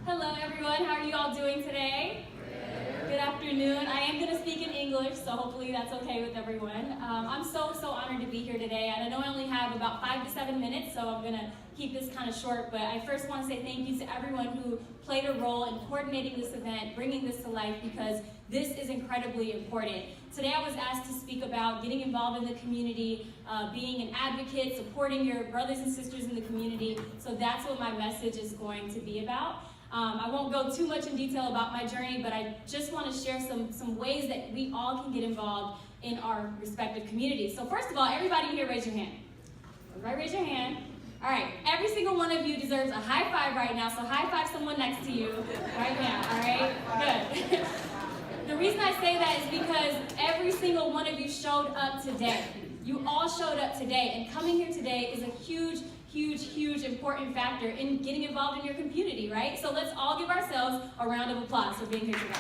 Hello everyone, how are you all doing today? Good afternoon. I am going to speak in English, so hopefully that's okay with everyone. I'm so honored to be here today, and I know I only have about 5 to 7 minutes, so I'm going to keep this kind of short, but I first want to say thank you to everyone who played a role in coordinating this event, bringing this to life, because this is incredibly important. Today I was asked to speak about getting involved in the community, being an advocate, supporting your brothers and sisters in the community, so that's what my message is going to be about. I won't go too much in detail about my journey, but I just want to share some ways that we all can get involved in our respective communities. So first of all, everybody here raise your hand. Everybody raise your hand. All right, every single one of you deserves a high five right now, so high five someone next to you right now, all right? Good. The reason I say that is because every single one of you showed up today. You all showed up today, and coming here today is a huge important factor in getting involved in your community, right? So let's all give ourselves a round of applause for being here today.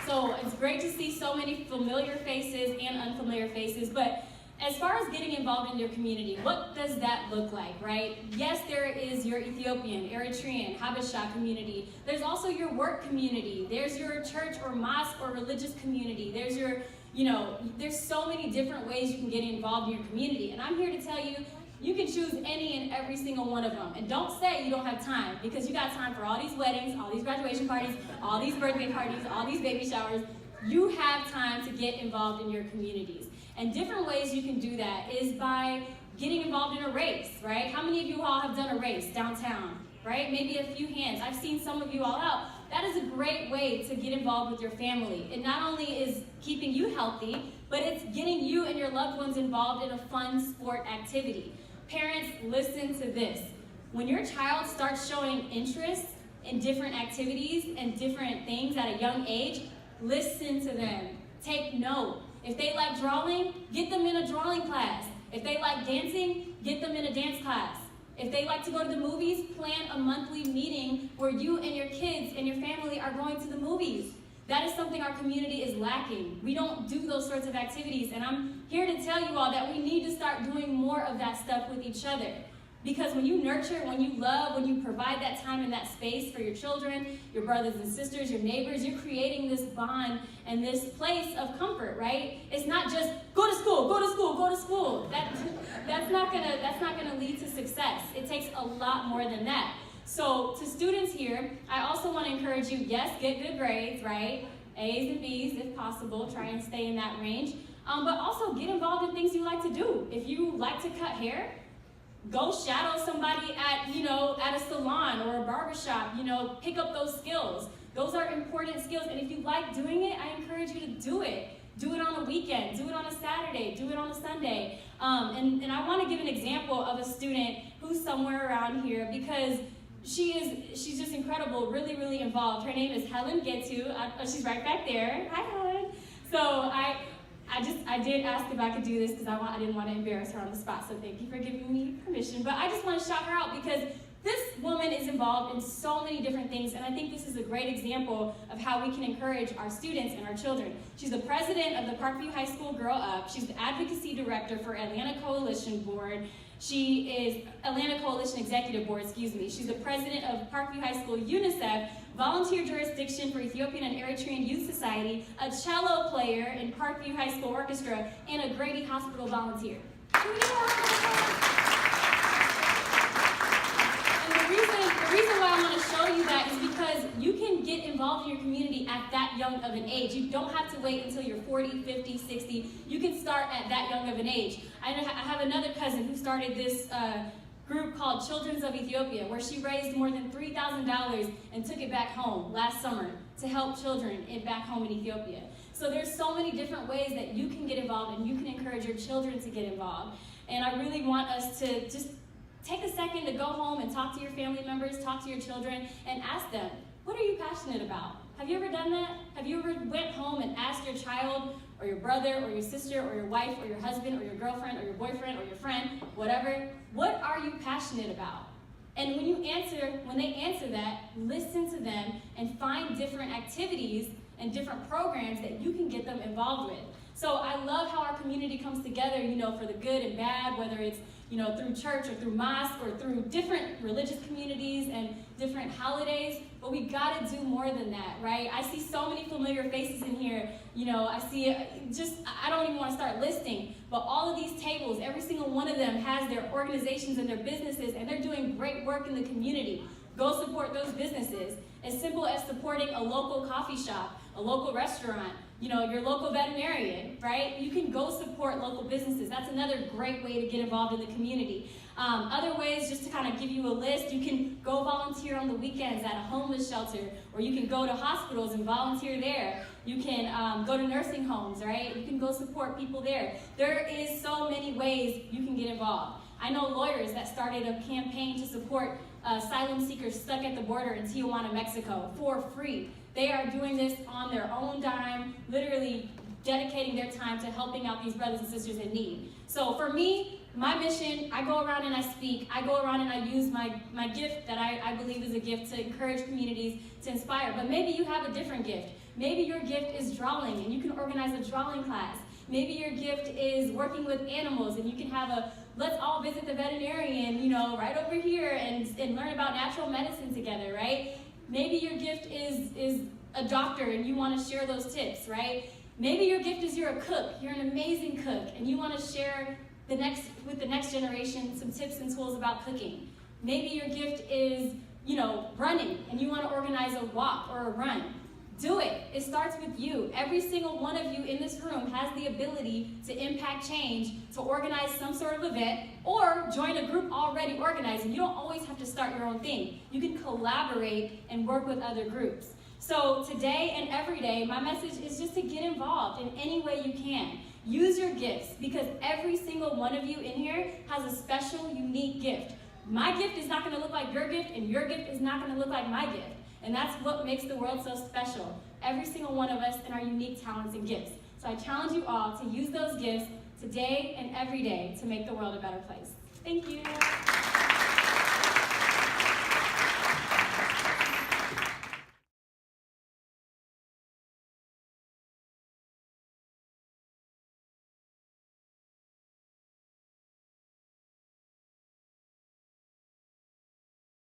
So it's great to see so many familiar faces and unfamiliar faces, but as far as getting involved in your community, what does that look like, right? Yes, there is your Ethiopian, Eritrean, Habesha community. There's also your work community. There's your church or mosque or religious community. There's your there's so many different ways you can get involved in your community. And I'm here to tell you, you can choose any and every single one of them. And don't say you don't have time, because you got time for all these weddings, all these graduation parties, all these birthday parties, all these baby showers. You have time to get involved in your communities. And different ways you can do that is by getting involved in a race, right? How many of you all have done a race downtown, right? Maybe a few hands. I've seen some of you all out. That is a great way to get involved with your family. It not only is keeping you healthy, but it's getting you and your loved ones involved in a fun sport activity. Parents, listen to this. When your child starts showing interest in different activities and different things at a young age, listen to them. Take note. If they like drawing, get them in a drawing class. If they like dancing, get them in a dance class. If they like to go to the movies, plan a monthly meeting where you and your kids and your family are going to the movies. That is something our community is lacking. We don't do those sorts of activities, and I'm here to tell you all that we need to start doing more of that stuff with each other. Because when you nurture, when you love, when you provide that time and that space for your children, your brothers and sisters, your neighbors, you're creating this bond and this place of comfort, right? It's not just go to school, go to school, go to school. That's not gonna lead to success. It takes a lot more than that. So to students here, I also want to encourage you, yes, get good grades, right? A's and B's if possible, try and stay in that range. But also get involved in things you like to do. If you like to cut hair, go shadow somebody at a salon or a barbershop, pick up those skills. Those are important skills, and if you like doing it, I encourage you to do it. Do it on a weekend, do it on a Saturday, do it on a Sunday. And I want to give an example of a student who's somewhere around here, because she's just incredible, really involved. Her name is Helen Getu. She's right back there. Hi, Helen. So I did ask if I could do this because I didn't want to embarrass her on the spot, so thank you for giving me permission. But I just want to shout her out because this woman is involved in so many different things, and I think this is a great example of how we can encourage our students and our children. She's the president of the Parkview High School Girl Up. She's the advocacy director for Atlanta Coalition Board. She is Atlanta Coalition Executive Board, excuse me. She's the president of Parkview High School UNICEF, volunteer jurisdiction for Ethiopian and Eritrean Youth Society, a cello player in Parkview High School Orchestra, and a Grady Hospital volunteer. And the reason why I want to show you that is because you can get involved in your community at that young of an age. You don't have to wait until you're 40, 50, 60. You can start at that young of an age. I have another cousin who started this group called Children's of Ethiopia, where she raised more than $3,000 and took it back home last summer to help children back home in Ethiopia. So there's so many different ways that you can get involved and you can encourage your children to get involved. And I really want us to just take a second to go home and talk to your family members, talk to your children, and ask them, what are you passionate about? Have you ever done that? Have you ever went home and asked your child or your brother or your sister or your wife or your husband or your girlfriend or your boyfriend or your friend, whatever, what are you passionate about? And when they answer that, listen to them and find different activities and different programs that you can get them involved with. So I love how our community comes together, for the good and bad, whether it's through church or through mosque or through different religious communities and different holidays, but we gotta do more than that, right? I see so many familiar faces in here. I see I don't even want to start listing, but all of these tables, every single one of them has their organizations and their businesses, and they're doing great work in the community. Go support those businesses. As simple as supporting a local coffee shop, a local restaurant, your local veterinarian, right? You can go support local businesses. That's another great way to get involved in the community. Other ways, just to kind of give you a list, you can go volunteer on the weekends at a homeless shelter, or you can go to hospitals and volunteer there. You can go to nursing homes, right? You can go support people there. There is so many ways you can get involved. I know lawyers that started a campaign to support asylum seekers stuck at the border in Tijuana, Mexico, for free. They are doing this on their own dime, literally dedicating their time to helping out these brothers and sisters in need. So for me, my mission, I go around and I speak. I go around and I use my gift that I believe is a gift to encourage communities, to inspire. But maybe you have a different gift. Maybe your gift is drawing and you can organize a drawing class. Maybe your gift is working with animals and you can have let's all visit the veterinarian, right over here and learn about natural medicine together, right? Maybe your gift is a doctor and you want to share those tips, right? Maybe your gift is you're a cook, you're an amazing cook, and you want to share with the next generation some tips and tools about cooking. Maybe your gift is, running, and you want to organize a walk or a run. Do it. It starts with you. Every single one of you in this room has the ability to impact change, to organize some sort of event, or join a group already organizing. You don't always have to start your own thing. You can collaborate and work with other groups. So today and every day, my message is just to get involved in any way you can. Use your gifts, because every single one of you in here has a special, unique gift. My gift is not going to look like your gift, and your gift is not going to look like my gift. And that's what makes the world so special. Every single one of us and our unique talents and gifts. So I challenge you all to use those gifts today and every day to make the world a better place. Thank you.